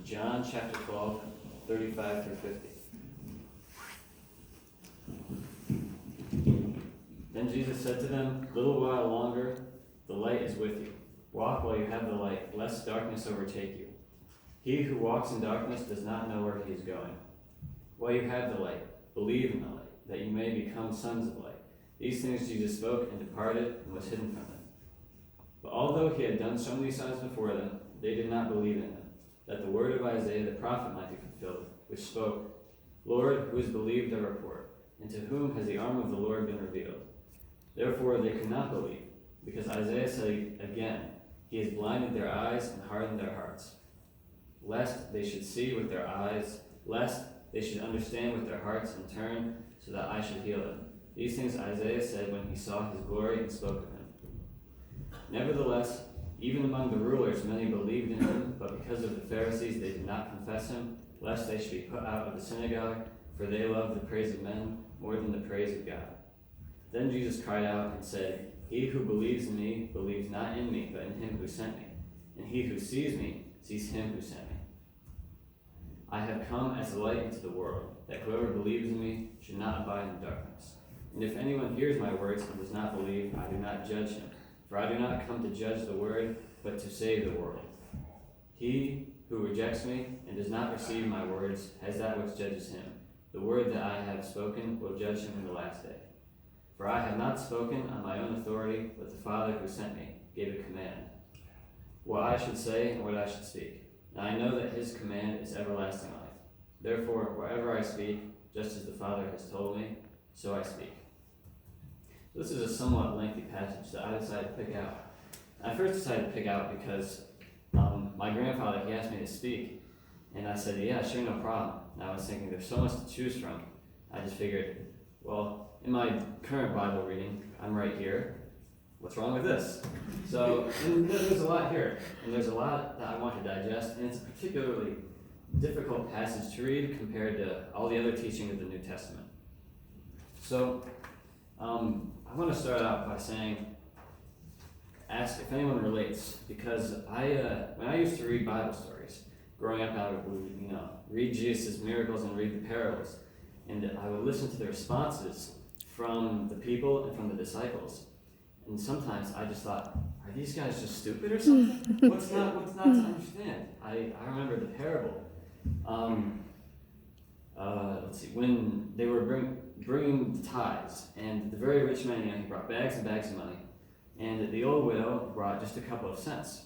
John chapter 12, 35 through 50. Then Jesus said to them, "A little while longer, the light is with you. Walk while you have the light, lest darkness overtake you. He who walks in darkness does not know where he is going. While you have the light, believe in the light, that you may become sons of light." These things Jesus spoke and departed and was hidden from them. But although he had done so many signs before them, they did not believe in him, that the word of Isaiah the prophet might be fulfilled, which spoke, "Lord, who has believed our report, and to whom has the arm of the Lord been revealed?" Therefore they could not believe, because Isaiah said again, "He has blinded their eyes and hardened their hearts, lest they should see with their eyes, lest they should understand with their hearts and turn, so that I should heal them." These things Isaiah said when he saw his glory and spoke of him. Nevertheless, even among the rulers many believed in him, but because of the Pharisees they did not confess him, lest they should be put out of the synagogue, for they love the praise of men more than the praise of God. Then Jesus cried out and said, "He who believes in me believes not in me, but in him who sent me. And he who sees me sees him who sent me. I have come as a light into the world, that whoever believes in me should not abide in darkness. And if anyone hears my words and does not believe, I do not judge him. For I do not come to judge the world, but to save the world. He who rejects me and does not receive my words has that which judges him. The word that I have spoken will judge him in the last day. For I have not spoken on my own authority, but the Father who sent me gave a command, what I should say and what I should speak. And I know that his command is everlasting life. Therefore, wherever I speak, just as the Father has told me, so I speak." This is a somewhat lengthy passage that I decided to pick out. I first decided to pick out because my grandfather, he asked me to speak, and I said, "Yeah, sure, no problem." And I was thinking there's so much to choose from. I just figured, well, in my current Bible reading, I'm right here. What's wrong with this? So there's a lot here, and there's a lot that I want to digest, and it's a particularly difficult passage to read compared to all the other teaching of the New Testament. So I want to start out by saying, ask if anyone relates, because when I used to read Bible stories, growing up, I would read Jesus' miracles and read the parables, and I would listen to the responses from the people and from the disciples. And sometimes I just thought, are these guys just stupid or something? What's not to understand? I remember the parable. When they were bringing the tithes, and the very rich man, he brought bags and bags of money, and the old widow brought just a couple of cents.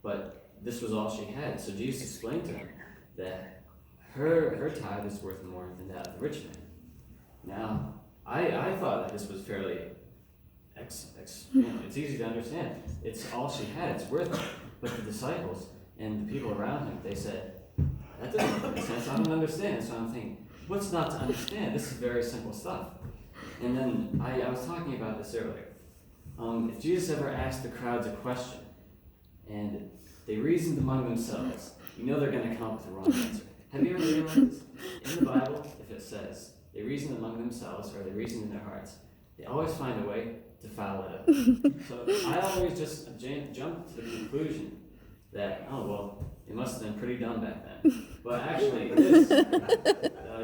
But this was all she had. So Jesus explained to her that her tithe is worth more than that of the rich man. Now, I thought that this was fairly it's easy to understand. It's all she had. It's worth it. But the disciples and the people around him, they said, "That doesn't make any sense. I don't understand." So I'm thinking, what's not to understand? This is very simple stuff. And then I was talking about this earlier. If Jesus ever asked the crowds a question and they reasoned among themselves, they're going to come up with the wrong answer. Have you ever realized in the Bible, if it says they reasoned among themselves or they reasoned in their hearts, they always find a way to foul it up. So I always just jump to the conclusion that, it must have been pretty dumb back then. But actually,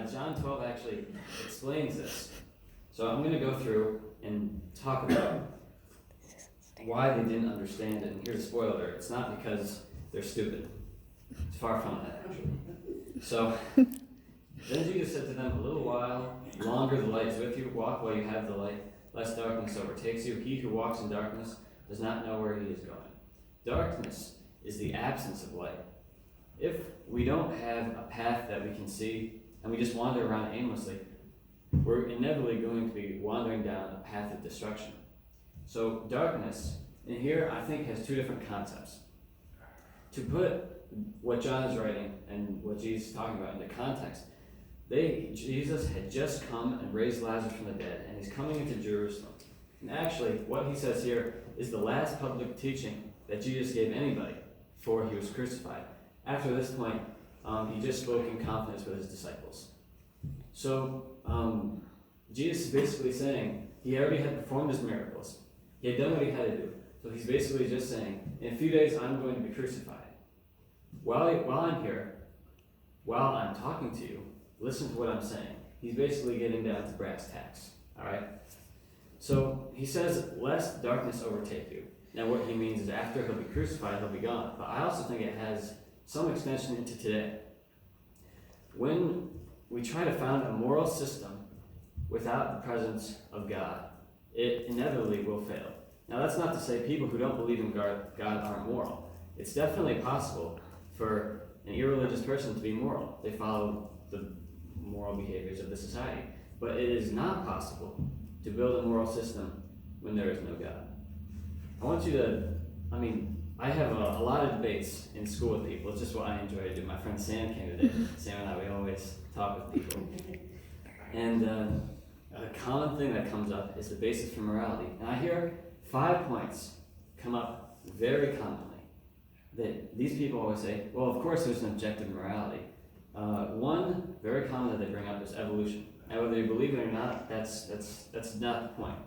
John 12 actually explains this. So I'm going to go through and talk about why they didn't understand it. And here's a spoiler. It's not because they're stupid. It's far from that, actually. So then Jesus said to them, "A little while longer the light is with you. Walk while you have the light, lest darkness overtakes you. He who walks in darkness does not know where he is going." Darkness is the absence of light. If we don't have a path that we can see and we just wander around aimlessly, we're inevitably going to be wandering down a path of destruction. So darkness, in here, I think has two different concepts. To put what John is writing and what Jesus is talking about into context, Jesus had just come and raised Lazarus from the dead, and he's coming into Jerusalem. And actually, what he says here is the last public teaching that Jesus gave anybody before he was crucified. After this point, he just spoke in confidence with his disciples. So Jesus is basically saying he already had performed his miracles. He had done what he had to do. So he's basically just saying, in a few days I'm going to be crucified. while I'm here, while I'm talking to you, listen to what I'm saying. He's basically getting down to brass tacks, all right? So he says, lest darkness overtake you. Now what he means is after he'll be crucified, he'll be gone. But I also think it has some extension into today. When we try to found a moral system without the presence of God, it inevitably will fail. Now that's not to say people who don't believe in God aren't moral. It's definitely possible for an irreligious person to be moral. They follow the moral behaviors of the society. But it is not possible to build a moral system when there is no God. I want you to, I have a lot of debates in school with people. It's just what I enjoy to do. My friend Sam came today. Sam and I, we always talk with people. And a common thing that comes up is the basis for morality. And I hear 5 points come up very commonly. That these people always say, well, of course there's an objective morality. One very common that they bring up is evolution. Now, whether you believe it or not, that's not the point.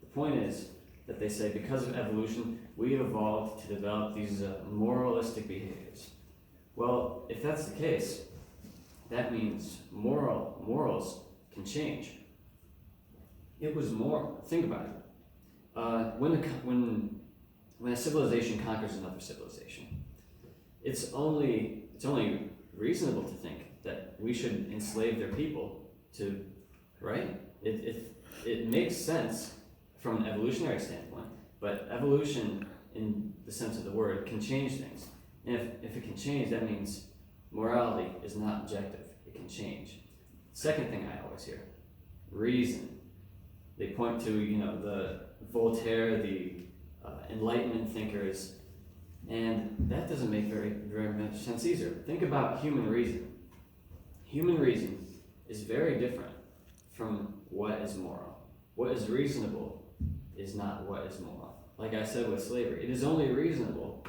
The point is that they say because of evolution, we evolved to develop these moralistic behaviors. Well, if that's the case, that means morals can change. It was moral. Think about it. When a civilization conquers another civilization, it's only reasonable to think that we should enslave their people to, right? It makes sense from an evolutionary standpoint, but evolution in the sense of the word can change things. And if it can change, that means morality is not objective. It can change. Second thing I always hear, reason. They point to, the Voltaire, the Enlightenment thinkers, and that doesn't make very much sense either. Think about human reason. Human reason is very different from what is moral. What is reasonable is not what is moral. Like I said with slavery, it is only reasonable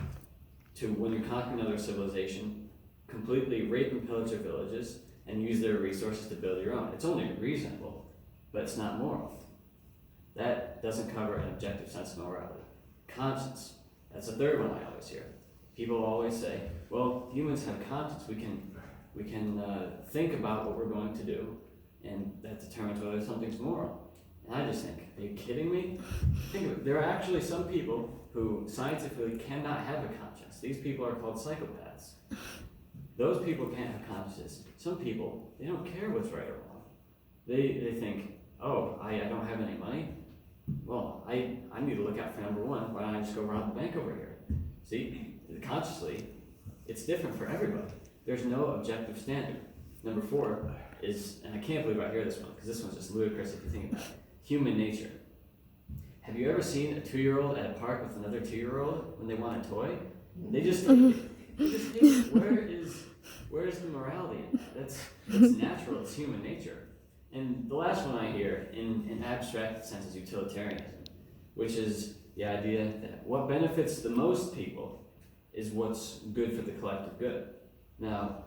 to, when you conquer another civilization, completely rape and pillage their villages and use their resources to build your own. It's only reasonable, but it's not moral. That doesn't cover an objective sense of morality. Conscience. That's the third one I always hear. People always say, well, humans have conscience. We can think about what we're going to do, and that determines whether something's moral. And I just think, are you kidding me? Think of it. There are actually some people who scientifically cannot have a conscience. These people are called psychopaths. Those people can't have consciences. Some people, they don't care what's right or wrong. They think, oh, I don't have any money. Well, I need to look out for number one. Why don't I just go rob the bank over here? See, consciously, it's different for everybody. There's no objective standard. Number 4 is, and I can't believe I hear this one, because this one's just ludicrous if you think about it, human nature. Have you ever seen a 2-year-old at a park with another 2-year-old when they want a toy? They just think, where is the morality in that? That's natural, it's human nature. And the last one I hear, in abstract sense, is utilitarianism, which is the idea that what benefits the most people is what's good for the collective good. Now,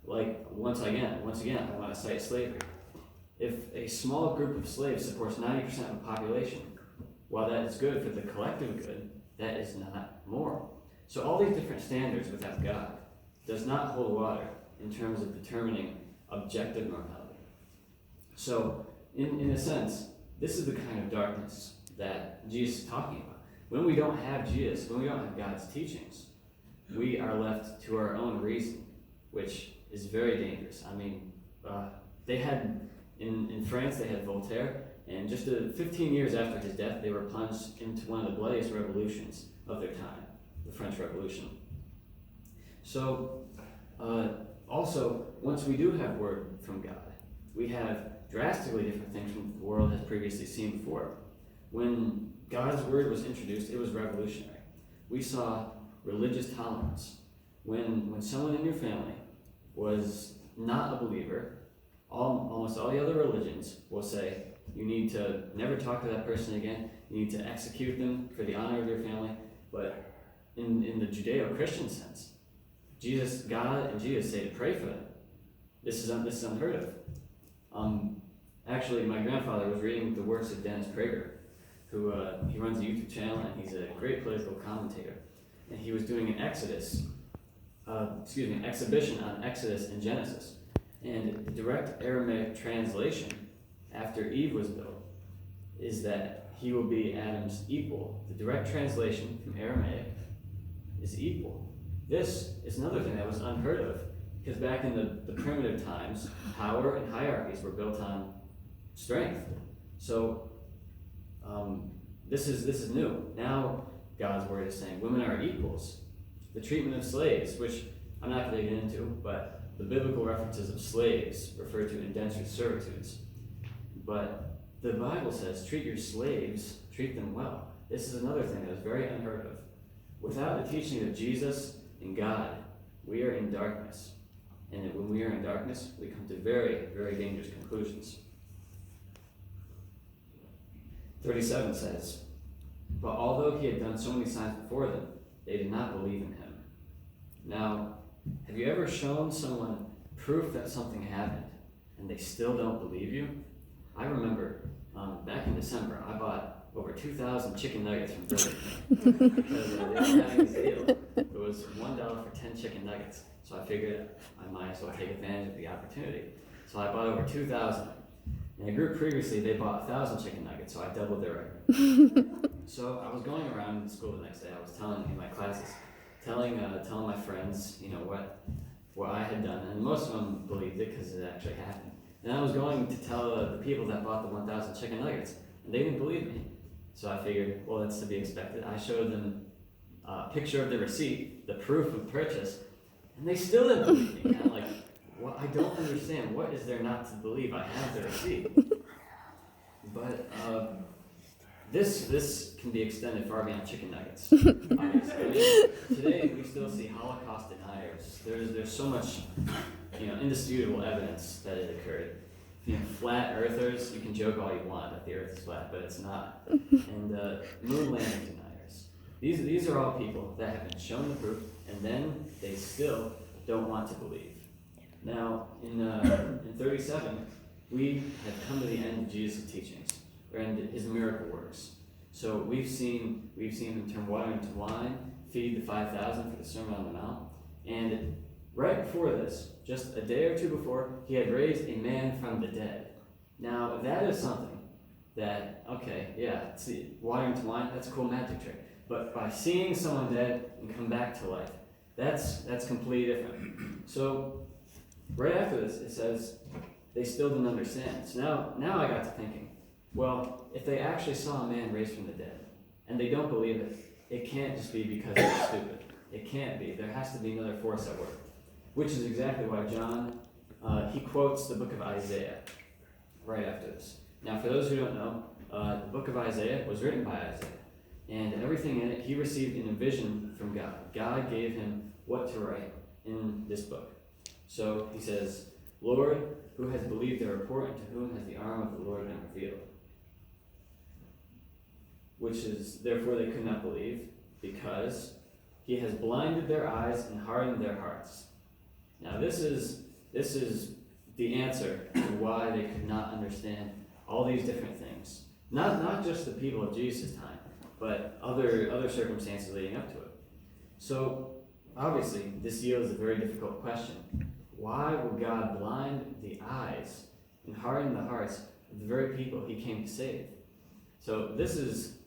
like, once again, I want to cite slavery. If a small group of slaves supports 90% of the population, while that is good for the collective good, that is not moral. So all these different standards without God does not hold water in terms of determining objective morality. So, in a sense, this is the kind of darkness that Jesus is talking about. When we don't have Jesus, when we don't have God's teachings, we are left to our own reason, which is very dangerous. They had, in France, they had Voltaire, and just 15 years after his death, they were plunged into one of the bloodiest revolutions of their time, the French Revolution. So, also, once we do have word from God, we have drastically different things from the world has previously seen before. When God's word was introduced, it was revolutionary. We saw religious tolerance. When someone in your family was not a believer, almost all the other religions will say, you need to never talk to that person again, you need to execute them for the honor of your family. But in the Judeo-Christian sense, God and Jesus say to pray for them. This is unheard of. Actually, my grandfather was reading the works of Dennis Prager, who he runs a YouTube channel, and he's a great political commentator. And he was doing an Exodus exhibition on Exodus and Genesis. And the direct Aramaic translation after Eve was built is that he will be Adam's equal. The direct translation from Aramaic is equal. This is another thing that was unheard of, because back in the primitive times, power and hierarchies were built on strength. So this is new. Now God's word is saying women are equals. The treatment of slaves, which I'm not going to get into, but the biblical references of slaves refer to indentured servitudes. But the Bible says, treat your slaves, treat them well. This is another thing that is very unheard of. Without the teaching of Jesus and God, we are in darkness. And when we are in darkness, we come to very, very dangerous conclusions. 37 says, but although he had done so many signs before them, they did not believe in him. Now, have you ever shown someone proof that something happened and they still don't believe you? I remember back in December, I bought over 2,000 chicken nuggets from Burger King because they were having this deal. It was $1 for 10 chicken nuggets. So I figured I might as well take advantage of the opportunity. So I bought over 2,000. In a group previously, they bought 1,000 chicken nuggets, so I doubled their record. So I was going around in school the next day. I was telling in my classes, telling my friends, what I had done, and most of them believed it because it actually happened. And I was going to tell the people that bought the 1,000 chicken nuggets, and they didn't believe me. So I figured, well, that's to be expected. I showed them a picture of the receipt, the proof of purchase, and they still didn't believe me. And I'm like, well, I don't understand. What is there not to believe? I have the receipt. But this can be extended far beyond chicken nuggets. Today we still see Holocaust deniers. There's so much, indisputable evidence that it occurred. Flat earthers, you can joke all you want that the earth is flat, but it's not. And moon landing deniers. These are all people that have been shown the proof, and then they still don't want to believe. Now, in 37, we have come to the end of Jesus' teachings, and his miracle works. So we've seen him turn water into wine, feed the 5,000 for the Sermon on the Mount, and right before this, just a day or two before, he had raised a man from the dead. Now, that is something that, see, water into wine, that's a cool magic trick. But by seeing someone dead and come back to life, that's completely different. So right after this, it says they still didn't understand. So now I got to thinking, well, if they actually saw a man raised from the dead, and they don't believe it, it can't just be because they're stupid. It can't be. There has to be another force at work, which is exactly why John, he quotes the book of Isaiah right after this. Now, for those who don't know, the book of Isaiah was written by Isaiah, and everything in it he received in a vision from God. God gave him what to write in this book. So he says, Lord, who has believed the report, and to whom has the arm of the Lord been revealed? Which is, therefore they could not believe, because he has blinded their eyes and hardened their hearts. Now this is the answer to why they could not understand all these different things. Not just the people of Jesus' time, but other circumstances leading up to it. So obviously this yields a very difficult question. Why would God blind the eyes and harden the hearts of the very people he came to save? So this is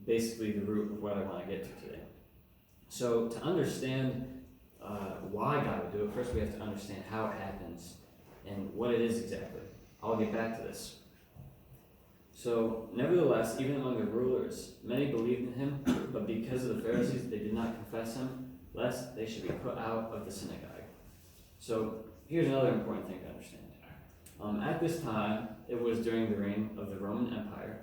basically the root of what I want to get to today. So to understand why God would do it, first we have to understand how it happens and what it is exactly. I'll get back to this. So, nevertheless, even among the rulers, many believed in him, but because of the Pharisees, they did not confess him, lest they should be put out of the synagogue. So, here's another important thing to understand. At this time, it was during the reign of the Roman Empire,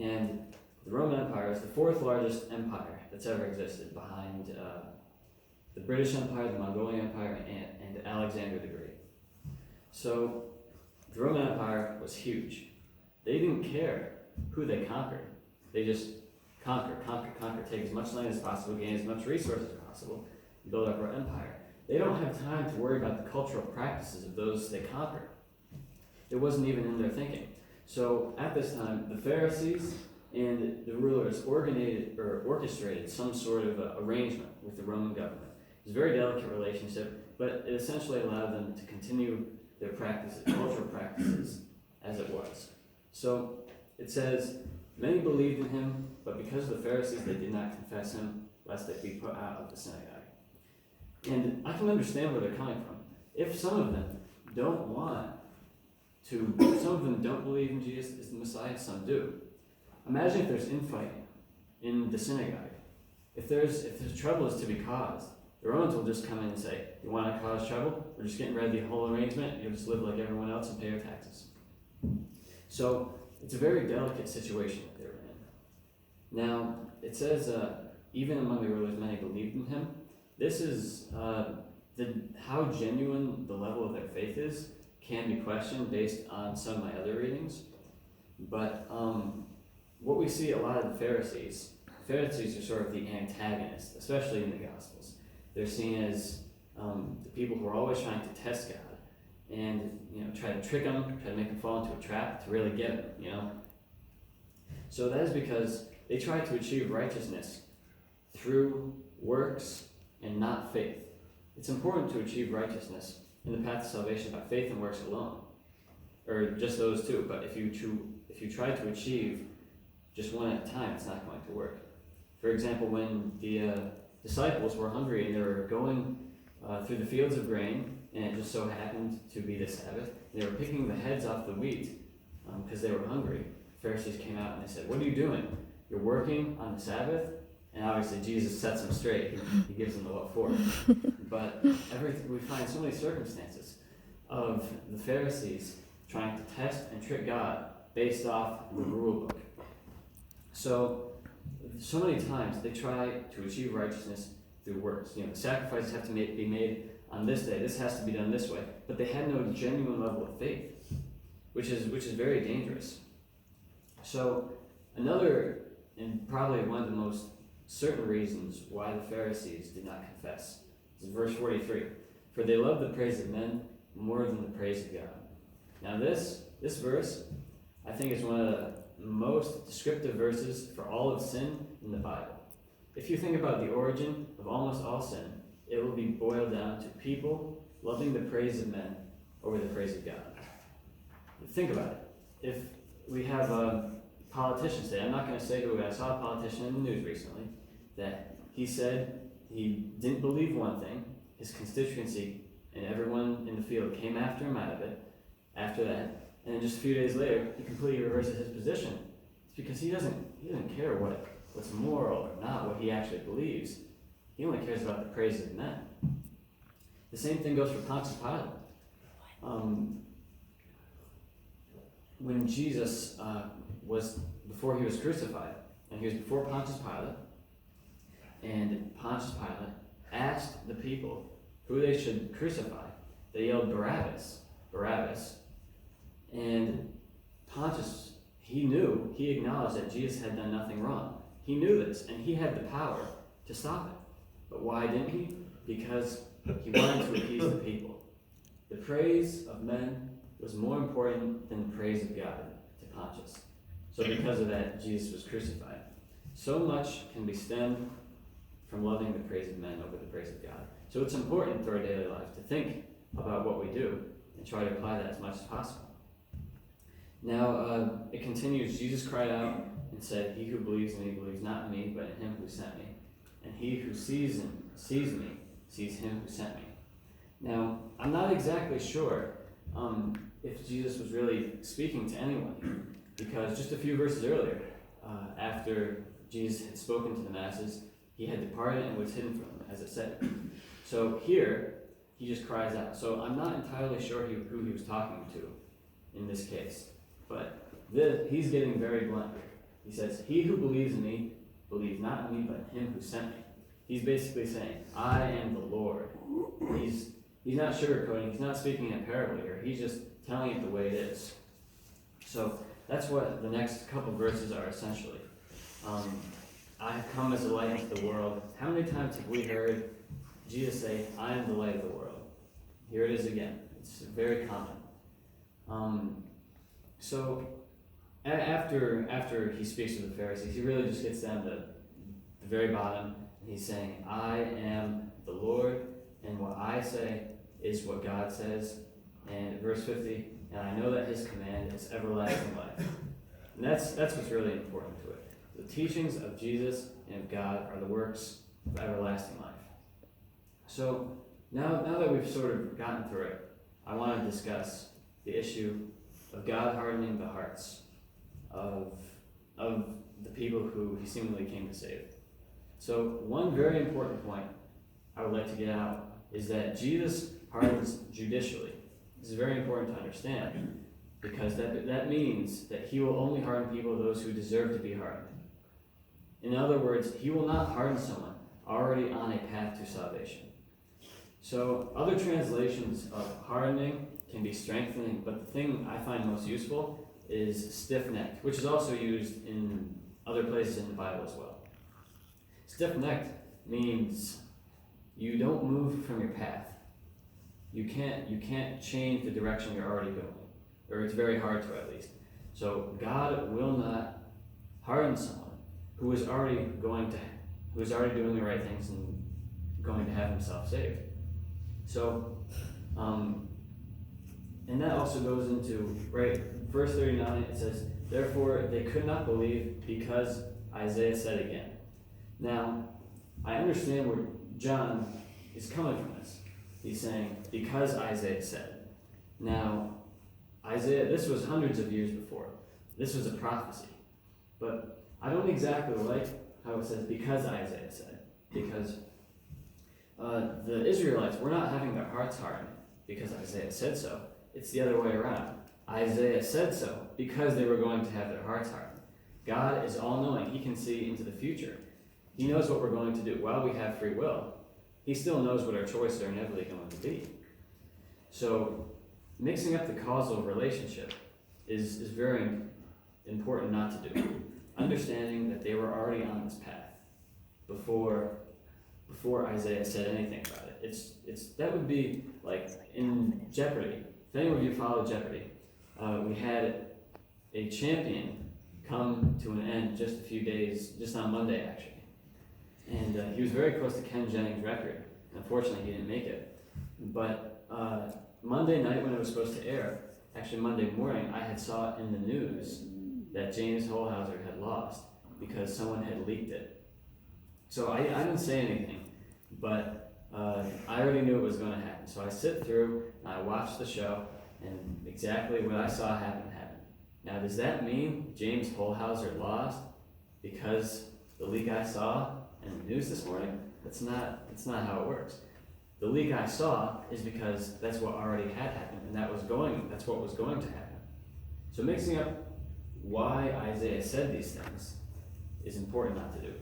and the Roman Empire is the fourth largest empire that's ever existed, behind the British Empire, the Mongolian Empire, and Alexander the Great. So, the Roman Empire was huge. They didn't care who they conquered. They just conquer, take as much land as possible, gain as much resources as possible, and build up our empire. They don't have time to worry about the cultural practices of those they conquered. It wasn't even in their thinking. So at this time, the Pharisees and the rulers orchestrated some sort of arrangement with the Roman government. It was a very delicate relationship, but it essentially allowed them to continue their practices, cultural practices, as it was. So it says, many believed in him, but because of the Pharisees, they did not confess him, lest they be put out of the synagogue. And I can understand where they're coming from. If some of them don't believe in Jesus as the Messiah, some do. Imagine if there's infighting in the synagogue. If there's trouble is to be caused, the Romans will just come in and say, you want to cause trouble? We're just getting rid of the whole arrangement. You'll just live like everyone else and pay your taxes. So it's a very delicate situation that they were in. Now, it says, even among the rulers, many believed in him. This is how genuine the level of their faith is can be questioned based on some of my other readings. But what we see a lot of the Pharisees are sort of the antagonists, especially in the Gospels. They're seen as the people who are always trying to test God and try to trick him, try to make him fall into a trap to really get him. So that is because they try to achieve righteousness through works and not faith. It's important to achieve righteousness in the path of salvation by faith and works alone, or just those two. But if you try to achieve just one at a time, it's not going to work. For example, when the disciples were hungry and they were going through the fields of grain, and it just so happened to be the Sabbath, they were picking the heads off the wheat because they were hungry. The Pharisees came out and they said, "What are you doing? You're working on the Sabbath?" And obviously Jesus sets them straight. He gives them the what for. But we find so many circumstances of the Pharisees trying to test and trick God based off the rule book. So many times they try to achieve righteousness through works. The sacrifices have to be made on this day. This has to be done this way. But they had no genuine level of faith, which is very dangerous. So another, and probably one of the most certain reasons why the Pharisees did not confess is verse 43. For they loved the praise of men more than the praise of God. Now this verse, I think, is one of the most descriptive verses for all of sin in the Bible. If you think about the origin of almost all sin, it will be boiled down to people loving the praise of men over the praise of God. Think about it. If we have politicians say, I'm not going to say who, I saw a politician in the news recently, that he said he didn't believe one thing, his constituency and everyone in the field came after him out of it after that, and then just a few days later, he completely reverses his position. It's because he doesn't care what's moral or not, what he actually believes. He only cares about the praise of men. The same thing goes for Pontius Pilate. When Jesus before he was crucified, and he was before Pontius Pilate, and Pontius Pilate asked the people who they should crucify. They yelled Barabbas, Barabbas. And Pontius, he acknowledged that Jesus had done nothing wrong. He knew this, and he had the power to stop it. But why didn't he? Because he wanted to appease the people. The praise of men was more important than the praise of God to Pontius. So because of that, Jesus was crucified. So much can be stemmed from loving the praise of men over the praise of God. So it's important for our daily life to think about what we do and try to apply that as much as possible. Now, it continues, Jesus cried out and said, he who believes in me believes not in me, but in him who sent me. And he who sees me sees him who sent me. Now, I'm not exactly sure if Jesus was really speaking to anyone, because just a few verses earlier, after Jesus had spoken to the masses, he had departed and was hidden from them, as it said. So here, he just cries out. So I'm not entirely sure who he was talking to in this case, but he's getting very blunt here. He says, he who believes in me believes not in me, but in him who sent me. He's basically saying, I am the Lord. He's not sugarcoating, he's not speaking in a parable here, he's just telling it the way it is. So that's what the next couple verses are essentially. I have come as a light into the world. How many times have we heard Jesus say, I am the light of the world? Here it is again. It's very common. So after he speaks to the Pharisees, he really just gets down to the very bottom, and he's saying, I am the Lord, and what I say is what God says. And verse 50, and I know that his command is everlasting life. And that's what's really important to it. The teachings of Jesus and of God are the works of everlasting life. So now that we've sort of gotten through it, I want to discuss the issue of God hardening the hearts of the people who he seemingly came to save. So one very important point I would like to get out is that Jesus hardens judicially. This is very important to understand, because that means that he will only harden people, those who deserve to be hardened. In other words, he will not harden someone already on a path to salvation. So other translations of hardening can be strengthening, but the thing I find most useful is stiff-necked, which is also used in other places in the Bible as well. Stiff-necked means you don't move from your path. You can't change the direction you're already going, or it's very hard to, at least. So God will not harden someone who is already doing the right things and going to have himself saved. So, and that also goes into, right, verse 39, it says, therefore they could not believe because Isaiah said again. Now, I understand where John is coming from this. He's saying, because Isaiah said. Now, Isaiah, this was hundreds of years before. This was a prophecy. But I don't exactly like how it says, because Isaiah said. Because the Israelites were not having their hearts hardened because Isaiah said so. It's the other way around. Isaiah said so because they were going to have their hearts hardened. God is all-knowing. He can see into the future. He knows what we're going to do. While we have free will, he still knows what our choices are inevitably going to be. So mixing up the causal relationship is very important not to do. Understanding that they were already on this path before Isaiah said anything about it. That would be like in Jeopardy. If any of you follow Jeopardy, we had a champion come to an end just on Monday actually. And he was very close to Ken Jennings' record. Unfortunately, he didn't make it. But Monday night when it was supposed to air, actually Monday morning, I had saw in the news that James Holhauser had lost because someone had leaked it. So I didn't say anything, but I already knew it was going to happen. So I sit through, and I watched the show, and exactly what I saw happen happened. Now, does that mean James Holhauser lost because the leak I saw in the news this morning? That's not how it works. The leak I saw is because that's what already had happened, and that's what was going to happen. So mixing up why Isaiah said these things is important not to do.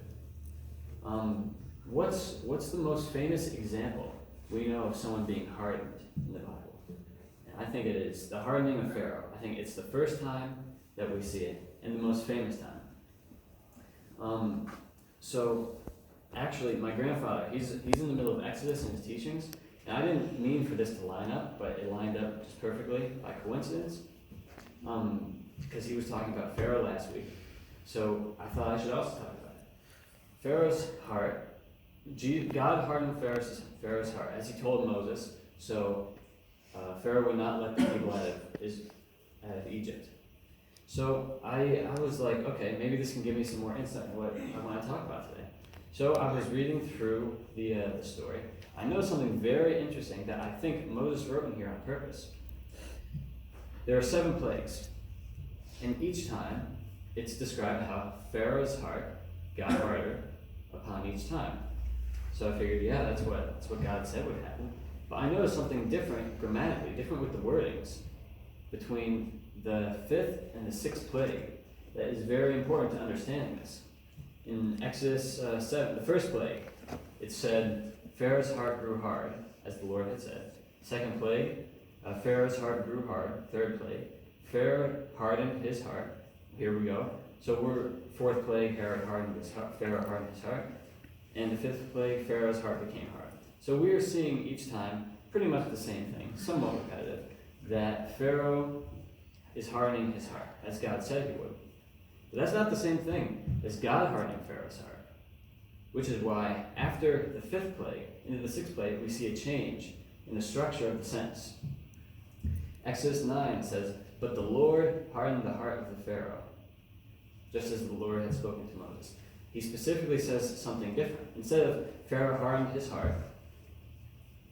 What's the most famous example we know of someone being hardened in the Bible? And I think it is the hardening of Pharaoh. I think it's the first time that we see it, and the most famous time. So actually, my grandfather, he's in the middle of Exodus in his teachings, and I didn't mean for this to line up, but it lined up just perfectly by coincidence, because he was talking about Pharaoh last week. So I thought I should also talk about it. Pharaoh's heart, God hardened Pharaoh's heart, as he told Moses, so Pharaoh would not let the people out of Egypt. So I was like, okay, maybe this can give me some more insight on what I want to talk about today. So I was reading through the story. I know something very interesting that I think Moses wrote in here on purpose. There are 7 plagues, and each time it's described how Pharaoh's heart got harder upon each time. So I figured, yeah, that's what God said would happen. But I noticed something different grammatically, different with the wordings between the 5th and the 6th plague that is very important to understanding this. In Exodus 7, the first plague, it said, Pharaoh's heart grew hard, as the Lord had said. Second plague, Pharaoh's heart grew hard. Third plague, Pharaoh hardened his heart. Here we go. So fourth plague, Pharaoh hardened his heart. And the 5th plague, Pharaoh's heart became hard. So we are seeing each time pretty much the same thing, somewhat repetitive, that Pharaoh is hardening his heart, as God said he would. But that's not the same thing as God hardening Pharaoh's heart. which is why after the 5th plague, into the 6th plague, we see a change in the structure of the sentence. Exodus 9 says, "But the Lord hardened the heart of the Pharaoh," just as the Lord had spoken to Moses. He specifically says something different. Instead of Pharaoh hardened his heart,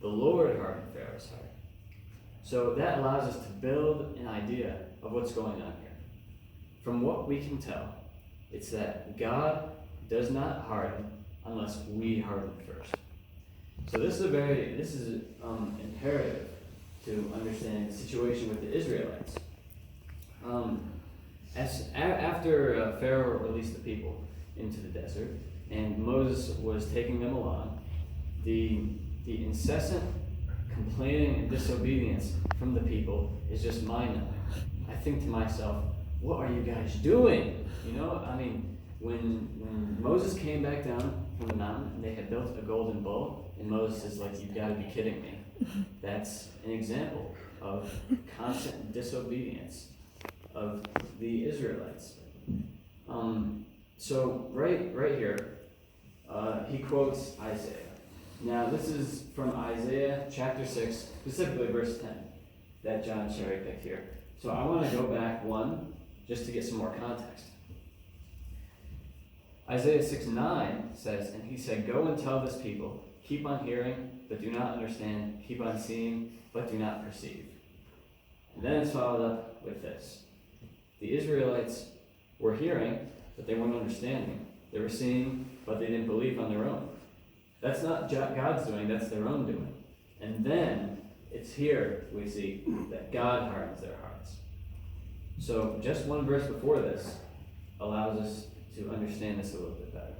the Lord hardened Pharaoh's heart. So that allows us to build an idea of what's going on here. From what we can tell, it's that God does not harden unless we harden first. So this is imperative to understand the situation with the Israelites. After Pharaoh released the people into the desert, and Moses was taking them along, the incessant complaining and disobedience from the people is just mind-numbing. I think to myself, what are you guys doing? When Moses came back down from the mountain and they had built a golden bull, and Moses is like, "You've got to be kidding me." That's an example of constant disobedience of the Israelites. So right here, he quotes Isaiah. Now this is from Isaiah chapter 6, specifically verse 10, that John cherry-picked here. So I want to go back one, just to get some more context. Isaiah 6:9 says, "And he said, go and tell this people, keep on hearing, but do not understand, keep on seeing, but do not perceive." And then it's followed up with this. The Israelites were hearing, but they weren't understanding. They were seeing, but they didn't believe on their own. That's not God's doing, that's their own doing. And then it's here we see that God hardens their hearts. So just one verse before this allows us to understand this a little bit better.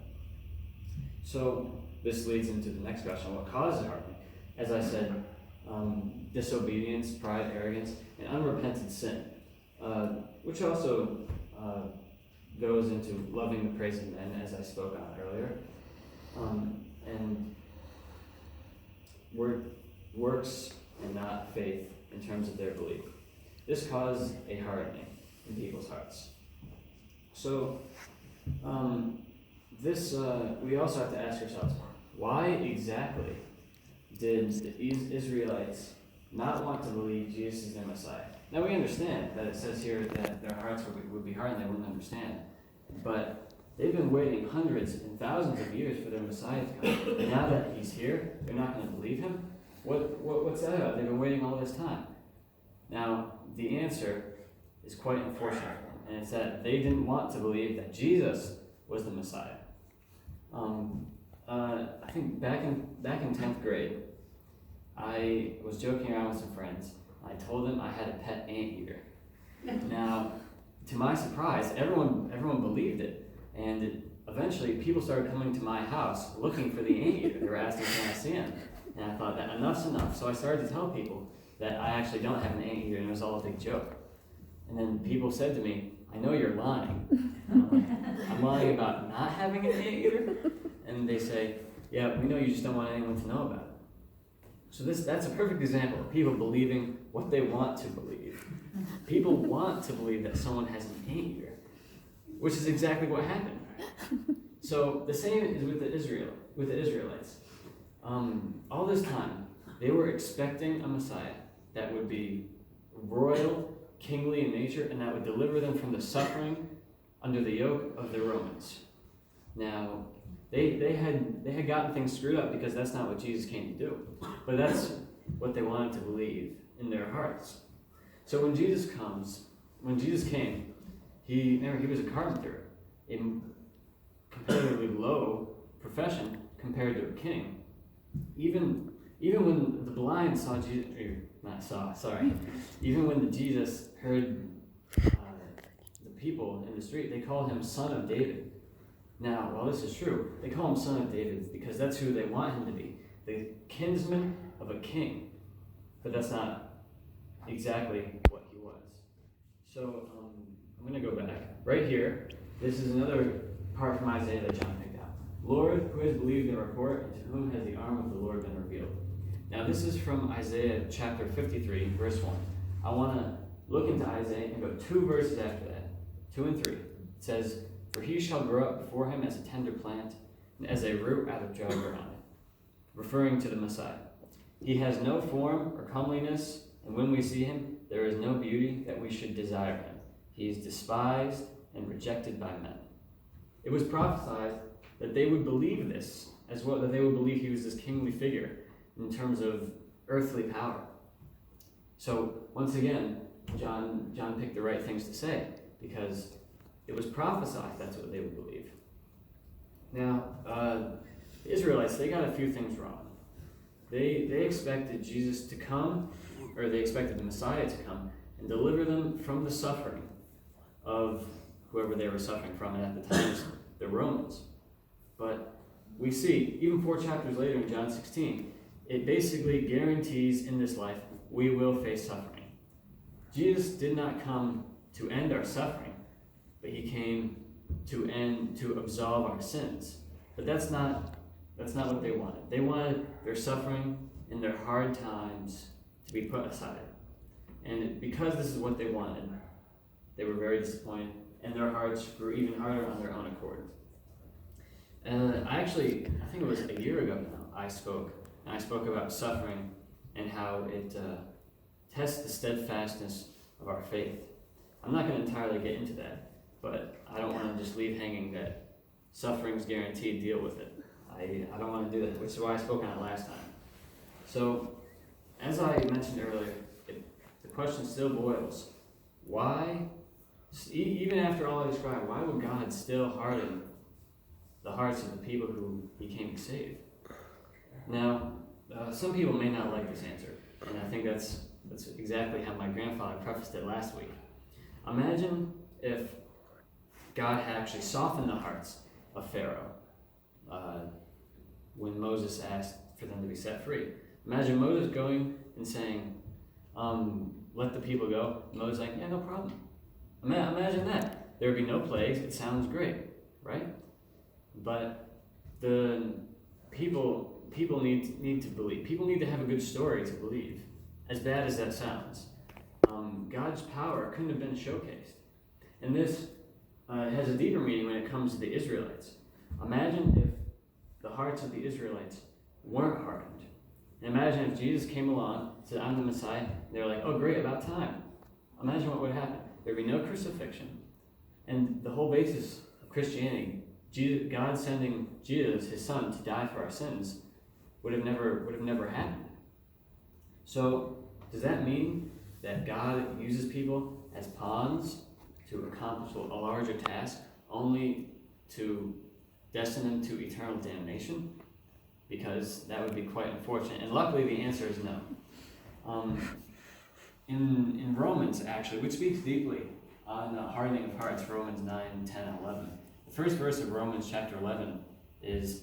So this leads into the next question: what causes hardening? As I said, disobedience, pride, arrogance, and unrepentant sin, which also goes into loving the praise of men, as I spoke on earlier, and works and not faith in terms of their belief. This caused a hardening in people's hearts. So we also have to ask ourselves, why exactly did the Israelites not want to believe Jesus is their Messiah? Now we understand that it says here that their hearts would be hardened, they wouldn't understand. But they've been waiting hundreds and thousands of years for their Messiah to come. And now that he's here, they're not going to believe him? What's that about? They've been waiting all this time. Now, the answer is quite unfortunate, and it's that they didn't want to believe that Jesus was the Messiah. I think back in 10th grade, I was joking around with some friends. I told them I had a pet anteater. Now, to my surprise, everyone believed it, and eventually people started coming to my house looking for the anteater. They were asking, "Can I see him?" And I thought that enough's enough. So I started to tell people that I actually don't have an anteater, and it was all a big joke. And then people said to me, "I know you're lying." And I'm like, "I'm lying about not having an anteater?" And they say, "Yeah, we know you just don't want anyone to know about it." So that's a perfect example of people believing what they want to believe. People want to believe that someone has an anteater, which is exactly what happened. So the same is with the Israelites. All this time, they were expecting a Messiah that would be royal, kingly in nature, and that would deliver them from the suffering under the yoke of the Romans. Now, they had gotten things screwed up because that's not what Jesus came to do. But that's what they wanted to believe in their hearts. So when Jesus came, he was a carpenter, a comparatively low profession compared to a king. Even when the blind saw Jesus, even when Jesus heard the people in the street, they called him Son of David. Now, while this is true, they call him Son of David because that's who they want him to be, the kinsman of a king. But that's not exactly what he was. So I'm going to go back. Right here, this is another part from Isaiah that John picked out. "Lord, who has believed the report, and to whom has the arm of the Lord been revealed?" Now this is from Isaiah chapter 53, verse 1. I want to look into Isaiah and go 2 verses after that, 2 and 3. It says, "For he shall grow up before him as a tender plant, as a root out of dry ground, referring to the Messiah. He has no form or comeliness, and when we see him, there is no beauty that we should desire him. He is despised and rejected by men. It was prophesied that they would believe this as well, that they would believe he was this kingly figure in terms of earthly power. So once again, John picked the right things to say, because it was prophesied that's what they would believe. Now, the Israelites, they got a few things wrong. They expected Jesus to come, or they expected the Messiah to come and deliver them from the suffering of whoever they were suffering from, and at the time, the Romans. But we see, even 4 chapters later in John 16, it basically guarantees in this life we will face suffering. Jesus did not come to end our suffering, but he came to absolve our sins. But that's not what they wanted. They wanted their suffering and their hard times to be put aside. And because this is what they wanted, they were very disappointed, and their hearts grew even harder on their own accord. And I think it was a year ago now, I spoke about suffering and how it tests the steadfastness of our faith. I'm not going to entirely get into that, but I don't want to just leave hanging that suffering's guaranteed, deal with it. I don't want to do that, which is why I spoke on it last time. So, as I mentioned earlier, the question still boils. Why, even after all I described, why would God still harden the hearts of the people who he came to save? Now, some people may not like this answer, and I think that's exactly how my grandfather prefaced it last week. Imagine if God had actually softened the hearts of Pharaoh when Moses asked for them to be set free. Imagine Moses going and saying, let the people go. And Moses like, yeah, no problem. Imagine that. There would be no plagues. It sounds great, right? But the people need to believe. People need to have a good story to believe. As bad as that sounds, God's power couldn't have been showcased. And this has a deeper meaning when it comes to the Israelites. Imagine if the hearts of the Israelites weren't hardened. Imagine if Jesus came along, said, I'm the Messiah, and they were like, oh great, about time. Imagine what would happen. There'd be no crucifixion. And the whole basis of Christianity, God sending Jesus, his son, to die for our sins, would have never happened. So, does that mean that God uses people as pawns to accomplish a larger task, only to destine them to eternal damnation? Because that would be quite unfortunate. And luckily the answer is no. In Romans, actually, which speaks deeply on the hardening of hearts, Romans 9, 10, and 11. The first verse of Romans chapter 11 is,